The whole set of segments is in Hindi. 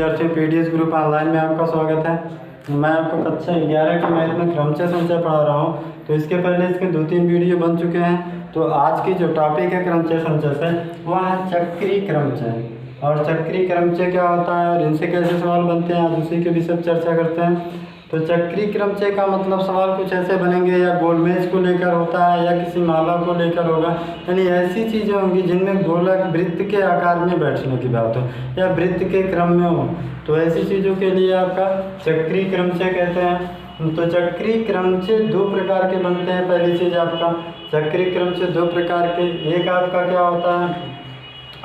विद्यार्थियों पीडीएस ग्रुप ऑनलाइन में आपका स्वागत है। मैं आपको कक्षा 11 के मैथ में क्रमचय संचय पढ़ा रहा हूँ। तो इसके पहले इसके 2-3 वीडियो बन चुके हैं। तो आज की जो टॉपिक है क्रमचय संचय से वह है चक्रीय क्रमचय। और चक्रीय क्रमचय क्या होता है और इनसे कैसे सवाल बनते हैं, आज उसी के विषय पर चर्चा करते हैं। तो चक्रीय क्रमचय का मतलब सवाल कुछ ऐसे बनेंगे, या गोलमेज को लेकर होता है या किसी माला को लेकर होगा, यानी ऐसी चीज़ें होंगी जिनमें गोलक वृत्त के आकार में बैठने की बात हो या वृत्त के क्रम में हो। तो ऐसी चीज़ों के लिए आपका चक्रीय क्रमचय कहते हैं। तो चक्रीय क्रमचय 2 प्रकार के बनते हैं। पहली चीज़ आपका चक्रीय क्रमचय 2 प्रकार के, एक आपका क्या होता है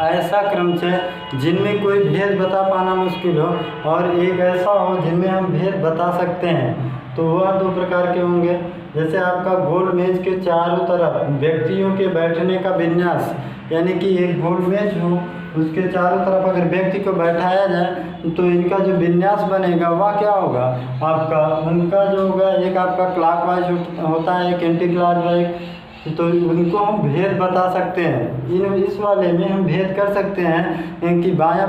ऐसा क्रमचय जिनमें कोई भेद बता पाना मुश्किल हो, और एक ऐसा हो जिनमें हम भेद बता सकते हैं। तो वह 2 प्रकार के होंगे। जैसे आपका गोल मेज के चारों तरफ व्यक्तियों के बैठने का विन्यास, यानी कि एक गोल मेज हो उसके चारों तरफ अगर व्यक्ति को बैठाया जाए तो इनका जो विन्यास बनेगा वह क्या होगा आपका, उनका जो होगा एक आपका क्लॉकवाइज होता है, एक एंटी क्लॉकवाइज। तो उनको हम भेद बता सकते हैं। इस वाले में हम भेद कर सकते हैं कि बाएं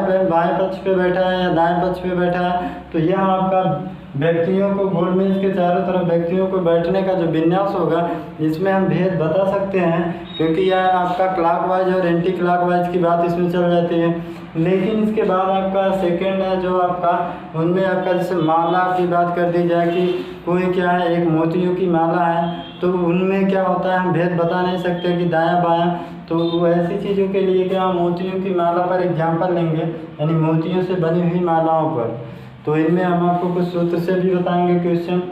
पक्ष पे बैठा है या दाएं पक्ष पे बैठा है। तो यह आपका व्यक्तियों को गोल मेज के चारों तरफ व्यक्तियों को बैठने का जो विन्यास होगा इसमें हम भेद बता सकते हैं, क्योंकि यह आपका क्लॉकवाइज और एंटी क्लॉकवाइज की बात इसमें चल जाती है। लेकिन इसके बाद आपका सेकंड है जो आपका, उनमें आपका जैसे माला की बात कर दी जाए कि कोई क्या है एक मोतियों की माला है, तो उनमें क्या होता है हम भेद बता नहीं सकते कि दायां बायां। तो ऐसी चीज़ों के लिए क्या मोतियों की माला पर एग्जाम्पल लेंगे, यानी मोतियों से बनी हुई मालाओं पर। तो इनमें हम आपको कुछ सूत्र से भी बताएंगे क्वेश्चन।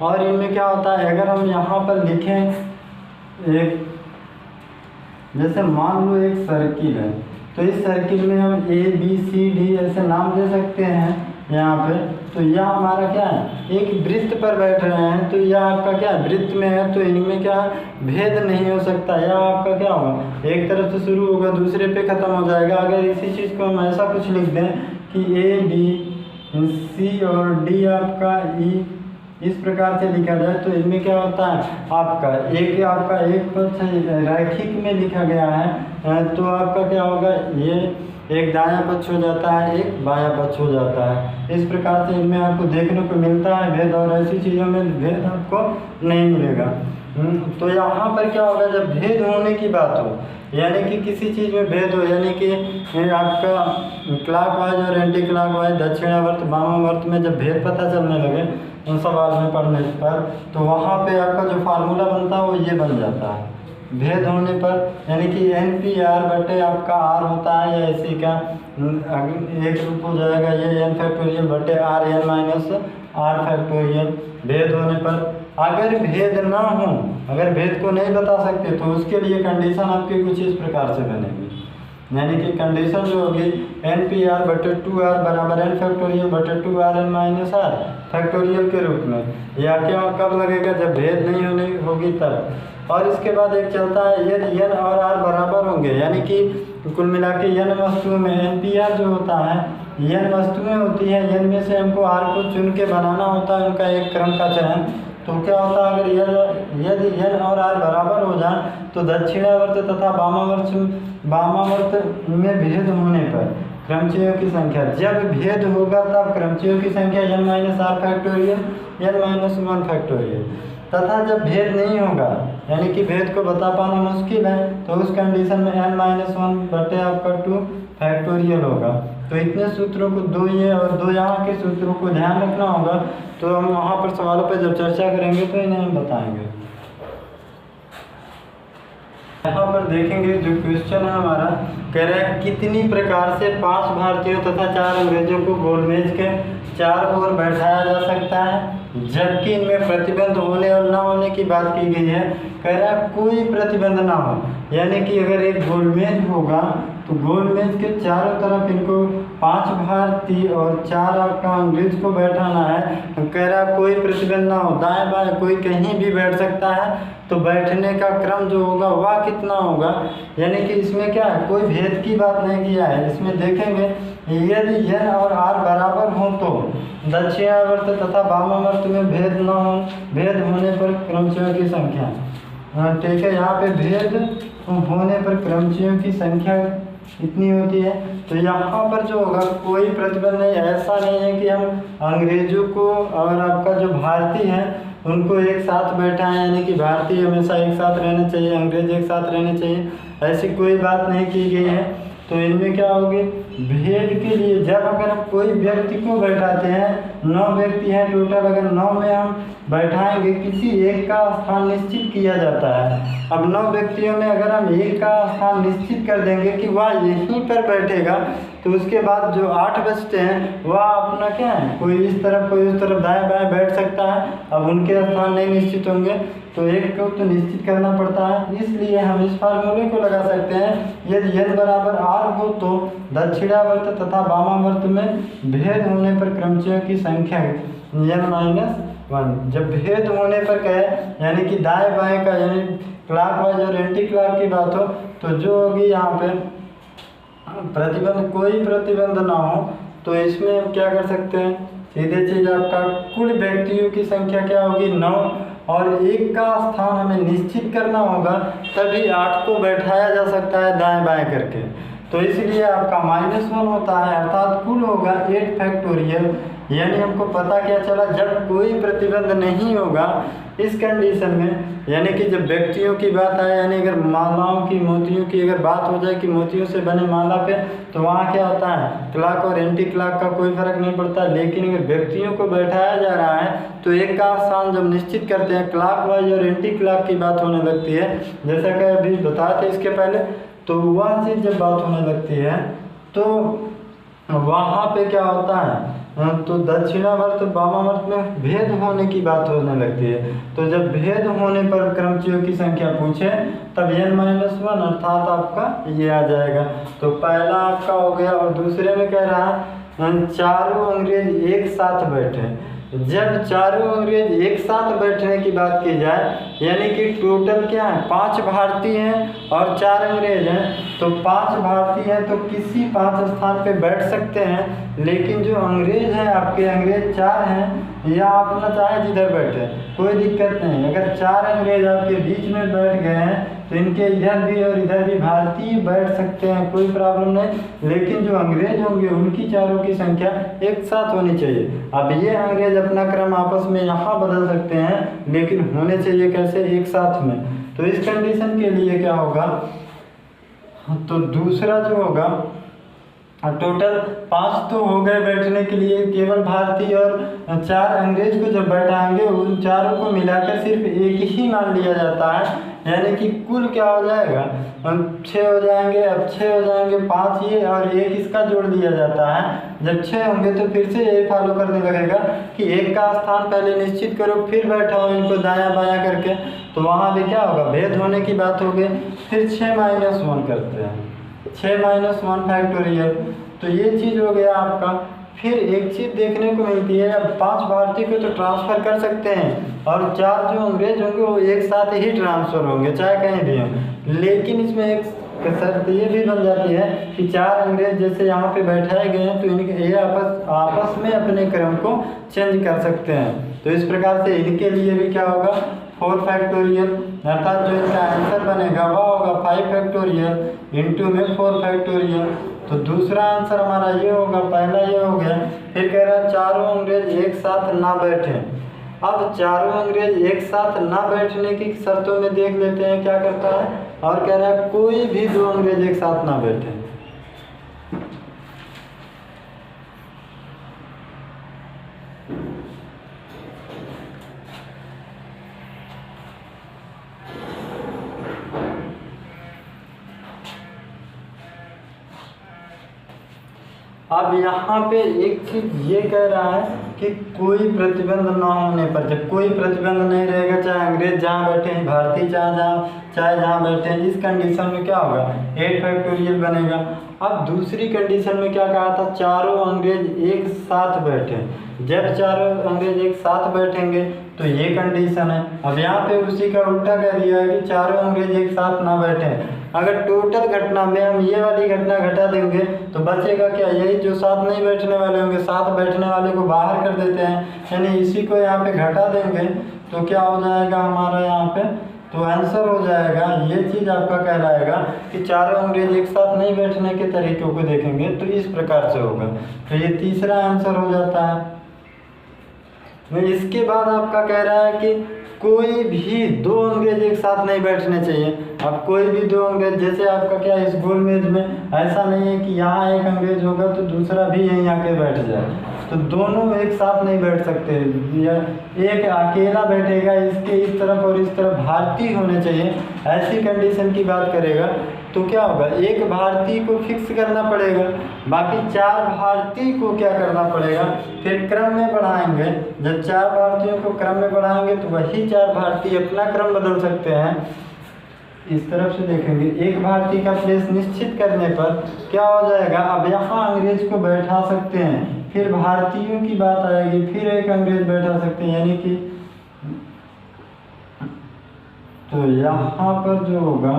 और इनमें क्या होता है अगर हम यहाँ पर लिखें एक, जैसे मान लो एक सर्किल है, तो इस सर्किल में हम ABCD ऐसे नाम दे सकते हैं यहाँ पे। तो यह हमारा क्या है एक वृत्त पर बैठ रहे हैं, तो यह आपका क्या है वृत्त में है, तो इनमें क्या भेद नहीं हो सकता। यह आपका क्या होगा एक तरफ से शुरू होगा दूसरे पे ख़त्म हो जाएगा। अगर इसी चीज़ को हम ऐसा कुछ लिख दें कि ABC और D आपका E इस प्रकार से लिखा जाए, तो इनमें क्या होता है आपका एक पक्ष रैखिक में लिखा गया है, तो आपका क्या होगा ये एक दायां पक्ष हो जाता है, एक बायां पक्ष हो जाता है। इस प्रकार से इनमें आपको देखने को मिलता है भेद, और ऐसी चीज़ों में भेद आपको नहीं मिलेगा। तो यहाँ पर क्या होगा जब भेद होने की बात हो, यानी कि किसी चीज़ में भेद हो, यानी कि आपका क्लॉकवाइज और एंटी क्लॉकवाइज दक्षिणावर्त वामावर्त में जब भेद पता चलने लगे उन सवाल में पढ़ने पर, तो वहाँ पे आपका जो फार्मूला बनता है वो ये बन जाता है भेद होने पर, यानी कि NPR बटे आपका R होता है या इसी का एक रूप हो जाएगा ये N फैक्टोरियल बटे RN माइनस R फैक्टोरियल। भेद होने पर अगर भेद ना हो, अगर भेद को नहीं बता सकते तो उसके लिए कंडीशन आपकी कुछ इस प्रकार से बनेगी, यानी कि कंडीशन जो होगी NPR बटे 2R बराबर N फैक्टोरियल बटे 2RN माइनस R फैक्टोरियल के रूप में। या क्या कब लगेगा जब भेद नहीं होने होगी तब। और इसके बाद एक चलता है यदि N और R बराबर होंगे, यानी कि कुल मिला के N वस्तुओं में NPR जो होता है N वस्तुएं होती है, N में से हमको R को चुन के बनाना होता है उनका एक क्रम का चयन। तो क्या होता है अगर यदि N और R बराबर हो जाए तो दक्षिणावर्त तथा वामावर्त में भेद होने पर क्रमचयों की संख्या, जब भेद होगा तब क्रमचयों की संख्या N minus R factorial N minus 1 factorial, तथा जब भेद नहीं होगा यानी कि भेद को बता पाना मुश्किल है तो उस कंडीशन में N माइनस 1 बटे आपका 2 फैक्टोरियल होगा। तो इतने सूत्रों को 2 ये और 2 यहाँ के सूत्रों को ध्यान रखना होगा। तो हम वहाँ पर सवालों पर जब चर्चा करेंगे तो इन्हें हम बताएंगे। यहाँ पर देखेंगे जो क्वेश्चन है हमारा कह रहा है कितनी प्रकार से 5 भारतीयों तथा 4 अंग्रेजों को गोलमेज के 4 ओर बैठाया जा सकता है, जबकि इनमें प्रतिबंध होने और ना होने की बात की गई है। कह रहा है कोई प्रतिबंध ना हो, यानी कि अगर एक गोलमेज होगा तो गोलमेज के चारों तरफ इनको 5 भारतीय और 4 आपका अंग्रेज को बैठाना है। कह रहा कोई प्रतिबंध ना हो, दाएं बाएं कोई कहीं भी बैठ सकता है। तो बैठने का क्रम जो होगा वह कितना होगा, यानी कि इसमें क्या है कोई भेद की बात नहीं किया है। इसमें देखेंगे यदि N और R बराबर हो तो दक्षिणावर्त तथा वामावर्त में भेद न हो, भेद होने पर क्रमचयों की संख्या, ठीक है। यहाँ पे भेद होने पर क्रमचयों की संख्या इतनी होती है। तो यहाँ पर जो होगा कोई प्रतिबंध नहीं, ऐसा नहीं है कि हम अंग्रेजों को और आपका जो भारतीय है उनको एक साथ बैठाएं, यानी कि भारतीय हमेशा एक साथ रहना चाहिए, अंग्रेज एक साथ रहने चाहिए, ऐसी कोई बात नहीं की गई है। तो इनमें क्या होगी, भेद के लिए जब अगर हम कोई व्यक्ति को बैठाते हैं, 9 व्यक्ति हैं टोटल, अगर 9 में हम बैठाएंगे, किसी एक का स्थान निश्चित किया जाता है। अब 9 व्यक्तियों में अगर हम एक का स्थान निश्चित कर देंगे कि वह यहीं पर बैठेगा, तो उसके बाद जो 8 बचते हैं वह अपना क्या है, कोई इस तरफ कोई उस तरफ दाएं बाएं बैठ सकता है। अब उनके स्थान नहीं निश्चित होंगे तो एक को तो निश्चित करना पड़ता है। इसलिए हम इस फार्मूले को लगा सकते हैं, यदि n बराबर r हो तो दक्षिणावर्त तथा वामावर्त में भेद होने पर क्रमचयों की संख्या n-1। जब भेद होने पर कहे, यानी कि दाएं बाएं का, यानी क्लॉकवाइज और एंटी क्लॉक की बात हो, तो जो होगी यहाँ पे प्रतिबंध, कोई प्रतिबंध ना हो, तो इसमें हम क्या कर सकते हैं, सीधे चीज आपका कुल व्यक्तियों की संख्या क्या होगी 9, और एक का स्थान हमें निश्चित करना होगा, तभी 8 को बैठाया जा सकता है दाएं बाएं करके। तो इसलिए आपका -1 होता है, अर्थात कुल होगा 8 फैक्टोरियल। यानी हमको पता क्या चला, जब कोई प्रतिबंध नहीं होगा इस कंडीशन में, यानी कि जब व्यक्तियों की बात आए, यानी अगर मालाओं की, मोतियों की अगर बात हो जाए कि मोतियों से बने माला पे, तो वहाँ क्या होता है, क्लॉक और एंटी क्लॉक का कोई फर्क नहीं पड़ता। लेकिन अगर व्यक्तियों को बैठाया जा रहा है तो एक का स्थान जब निश्चित करते हैं, क्लॉक वाइज और एंटी क्लॉक की बात होने लगती है, जैसा कि अभी बताए थे इसके पहले, तो वह चीज़ जब बात होने लगती है तो वहाँ पे क्या होता है, तो दक्षिणावर्त वामावर्त में भेद होने की बात होने लगती है। तो जब भेद होने पर क्रमचयों की संख्या पूछे तब n-1 अर्थात आपका ये आ जाएगा। तो पहला आपका हो गया। और दूसरे में कह रहा है चारों अंग्रेज एक साथ बैठे। जब चारों अंग्रेज एक साथ बैठने की बात की जाए, यानी कि टोटल क्या है, 5 भारतीय हैं और 4 अंग्रेज हैं, तो 5 भारतीय हैं तो किसी 5 स्थान पे बैठ सकते हैं। लेकिन जो अंग्रेज हैं आपके, अंग्रेज 4 हैं, या आप अपना चाहे जिधर बैठे कोई दिक्कत नहीं। अगर 4 अंग्रेज आपके बीच में बैठ गए हैं तो इनके इधर भी और इधर भी भारतीय बैठ सकते हैं, कोई प्रॉब्लम नहीं। लेकिन जो अंग्रेज होंगे उनकी चारों की संख्या एक साथ होनी चाहिए। अब ये अंग्रेज अपना क्रम आपस में यहाँ बदल सकते हैं, लेकिन होने चाहिए कैसे, एक साथ में। तो इस कंडीशन के लिए क्या होगा, तो दूसरा जो होगा, टोटल 5 तो हो गए बैठने के लिए, केवल भारतीय और 4 अंग्रेज को जब बैठाएंगे उन चारों को मिलाकर सिर्फ एक ही मान लिया जाता है। यानी कि कुल क्या हो जाएगा, 6 हो जाएंगे। अब 6 हो जाएंगे, 5 ये और 1 इसका जोड़ दिया जाता है। जब 6 होंगे तो फिर से ये फॉलो करने लगेगा कि एक का स्थान पहले निश्चित करो, फिर बैठाओ इनको दायां बायां करके। तो वहाँ भी क्या होगा, भेद होने की बात हो गई। फिर 6-1 करते हैं, 6-1 फैक्टोरियल। तो ये चीज़ हो गया आपका। फिर एक चीज़ देखने को मिलती है, अब 5 भारतीय को तो ट्रांसफ़र कर सकते हैं और 4 जो अंग्रेज होंगे वो एक साथ ही ट्रांसफ़र होंगे, चाहे कहीं भी हों। लेकिन इसमें एक शर्त ये भी बन जाती है कि 4 अंग्रेज जैसे यहाँ पे बैठाए गए हैं तो इनके ये आपस में अपने क्रम को चेंज कर सकते हैं। तो इस प्रकार से इनके लिए भी क्या होगा, 4 फैक्टोरियल, अर्थात जो इसका आंसर बनेगा वह होगा 5 फैक्टोरियल इंटू में 4 फैक्टोरियल। तो दूसरा आंसर हमारा ये होगा, पहला ये हो गया। फिर कह रहा है चारों अंग्रेज एक साथ ना बैठे। अब चारों अंग्रेज एक साथ ना बैठने की शर्तों में देख लेते हैं क्या करता है, और कह रहा है कोई भी 2 अंग्रेज एक साथ ना बैठे। अब यहाँ पे एक चीज़ ये कह रहा है कि कोई प्रतिबंध ना होने पर, जब कोई प्रतिबंध नहीं रहेगा, चाहे अंग्रेज जहाँ बैठे हैं, भारतीय चाहे जहाँ बैठे हैं, इस कंडीशन में क्या होगा, 8 फैक्टोरियल बनेगा। अब दूसरी कंडीशन में क्या कहा था, चारों अंग्रेज एक साथ बैठे। जब चारों अंग्रेज एक साथ बैठेंगे तो ये कंडीशन है। अब यहाँ पे उसी का उल्टा कह दिया है कि चारों अंग्रेज एक साथ ना बैठे। अगर टोटल घटना में हम ये वाली घटना घटा देंगे तो बचेगा क्या, यही जो साथ नहीं बैठने वाले होंगे, साथ बैठने वाले को बाहर कर देते हैं, यानी इसी को यहाँ पे घटा देंगे तो क्या हो जाएगा हमारा यहाँ पे तो आंसर हो जाएगा, ये चीज़ आपका कहलाएगा कि चारों अंग्रेज एक साथ नहीं बैठने के तरीकों को देखेंगे तो इस प्रकार से होगा। तो ये तीसरा आंसर हो जाता है। इसके बाद आपका कह रहा है कि कोई भी दो अंग्रेज एक साथ नहीं बैठने चाहिए। अब कोई भी दो अंग्रेज, जैसे आपका क्या इस गोल मेज में ऐसा नहीं है कि यहाँ एक अंग्रेज होगा तो दूसरा भी यहीं आके बैठ जाए, तो दोनों एक साथ नहीं बैठ सकते। या एक अकेला बैठेगा इसके इस तरफ और इस तरफ भारतीय होने चाहिए, ऐसी कंडीशन की बात करेगा तो क्या होगा, एक भारतीय को फिक्स करना पड़ेगा, बाकी चार भारतीय को क्या करना पड़ेगा, फिर क्रम में बढ़ाएंगे। जब चार भारतीयों को क्रम में बढ़ाएंगे तो वही चार भारतीय अपना क्रम बदल सकते हैं। इस तरफ से देखेंगे, एक भारतीय का प्लेस निश्चित करने पर क्या हो जाएगा, अब यहाँ अंग्रेज को बैठा सकते हैं, फिर भारतीयों की बात आएगी, फिर एक अंग्रेज बैठा सकते हैं, यानी कि तो यहाँ पर जो होगा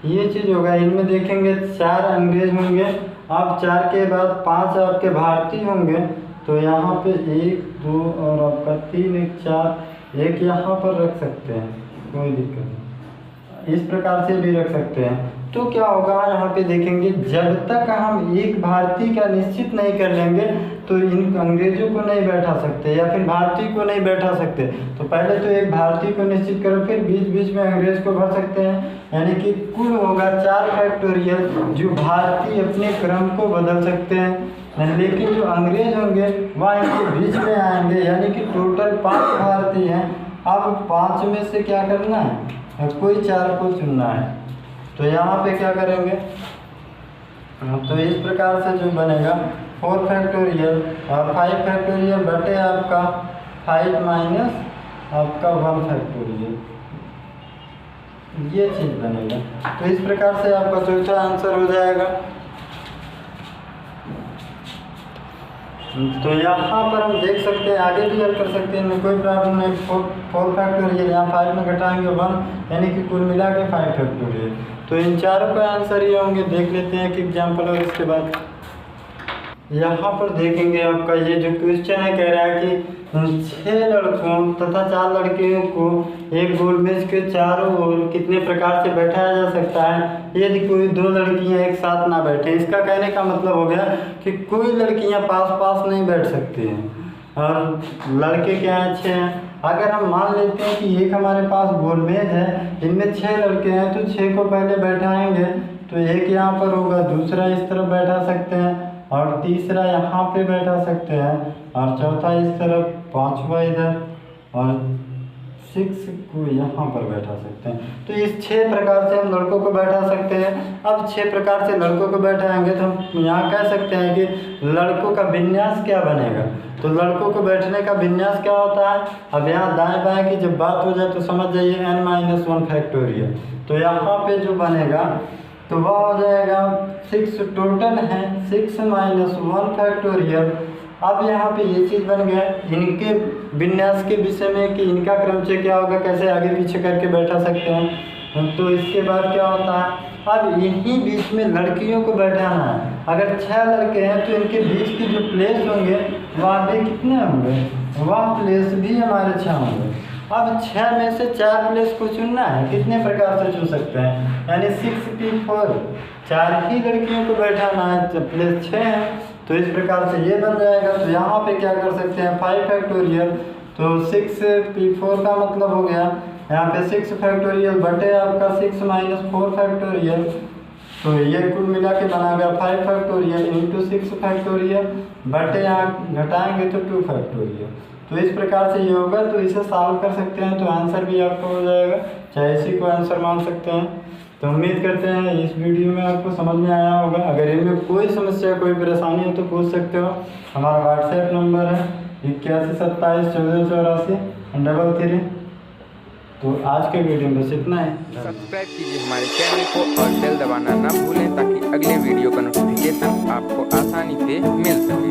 ये चीज़ होगा। इनमें देखेंगे चार अंग्रेज होंगे, अब चार के बाद पांच आपके भारतीय होंगे, तो यहाँ पे एक दो और आपका तीन एक चार, एक यहाँ पर रख सकते हैं, कोई दिक्कत नहीं, इस प्रकार से भी रख सकते हैं। तो क्या होगा, यहाँ पे देखेंगे जब तक हम एक भारतीय का निश्चित नहीं कर लेंगे तो इन अंग्रेजों को नहीं बैठा सकते या फिर भारतीय को नहीं बैठा सकते। तो पहले तो एक भारतीय को निश्चित करो, फिर बीच बीच में अंग्रेज को भर सकते हैं, यानी कि कुल होगा 4 फैक्टोरियल जो भारतीय अपने क्रम को बदल सकते हैं, लेकिन जो अंग्रेज होंगे वह इनके बीच में आएंगे, यानी कि टोटल 5 भारतीय हैं। अब 5 में से क्या करना है, कोई 4 को चुनना है। तो यहाँ पे क्या करेंगे, तो इस प्रकार से जो बनेगा 4 फैक्टोरियल और 5 फैक्टोरियल बटे आपका 5 माइनस आपका 1 फैक्टोरियल, ये चीज़ बनेगा। तो इस प्रकार से आपका चौथा आंसर हो जाएगा। तो यहाँ पर हम देख सकते हैं, आगे भी हल कर सकते हैं, इनमें कोई प्रॉब्लम नहीं। 4 फैक्टोरियल यहाँ 5 में घटाएंगे 1, यानी कि कुल मिला के 5 फैक्टोरियल। तो इन चारों का आंसर ये होंगे। देख लेते हैं कि एग्जाम्पल, और इसके बाद यहाँ पर देखेंगे आपका ये जो क्वेश्चन है, कह रहा है कि 6 लड़कों तथा 4 लड़कियों को एक गोल मेज के चारों ओर कितने प्रकार से बैठाया जा सकता है यदि कोई 2 लड़कियां एक साथ ना बैठे। इसका कहने का मतलब हो गया कि कोई लड़कियां पास पास नहीं बैठ सकती हैं और लड़के क्या हैं 6 हैं। अगर हम मान लेते हैं कि एक हमारे पास गोल मेज है, इनमें 6 लड़के हैं, तो 6 को पहले बैठाएंगे, तो एक यहाँ पर होगा, दूसरा इस तरफ बैठा सकते हैं और तीसरा यहाँ पे बैठा सकते हैं और चौथा इस तरफ, 5वां इधर और 6 को यहाँ पर बैठा सकते हैं। तो इस 6 प्रकार से हम लड़कों को बैठा सकते हैं। अब 6 प्रकार से लड़कों को बैठाएंगे तो हम यहाँ कह सकते हैं कि लड़कों का विन्यास क्या बनेगा। तो लड़कों को बैठने का विन्यास क्या होता है, अब यहाँ दाएं बाएं की जब बात हो जाए तो समझ जाइए n-1 फैक्टोरियल। तो यहाँ पे जो बनेगा तो वह हो जाएगा 6, टोटल है 6 - 1 फैक्टोरियल। अब यहाँ पे ये चीज़ बन गया इनके विन्यास के विषय में कि इनका क्रमचय क्या होगा, कैसे आगे पीछे करके बैठा सकते हैं। तो इसके बाद क्या होता है, अब यहीं बीच में लड़कियों को बैठाना है। अगर 6 लड़के हैं तो इनके बीच के जो प्लेस होंगे वहाँ पे कितने होंगे, वह प्लेस भी हमारे 6 होंगे। अब 6 में से 4 प्लेस को चुनना है, कितने प्रकार से चुन सकते हैं, यानी 6p4, 4 ही लड़कियों को बैठाना है, जब प्लेस 6 है तो इस प्रकार से ये बन जाएगा। तो यहाँ पे क्या कर सकते हैं 5 फैक्टोरियल, तो 6p4 का मतलब हो गया यहाँ पे 6 फैक्टोरियल बटे आपका 6 - 4 फैक्टोरियल, तो ये कुल मिला के बना गया 5 फैक्टोरियल इंटू 6 फैक्टोरियल बटे यहाँ घटाएंगे तो 2 फैक्टोरियल। तो इस प्रकार से ये होगा, तो इसे सॉल्व कर सकते हैं तो आंसर भी आपको हो जाएगा, चाहे इसी को आंसर मान सकते हैं। तो उम्मीद करते हैं इस वीडियो में आपको समझ में आया होगा। अगर इनमें कोई समस्या कोई परेशानी हो तो पूछ सकते हो। हमारा व्हाट्सएप नंबर है 81 27 14 84 33। तो आज के वीडियो में बस इतना ही। सब्सक्राइब कीजिए हमारे चैनल को और बेल दबाना ना भूलें ताकि अगले वीडियो का नोटिफिकेशन आपको आसानी से मिल सके।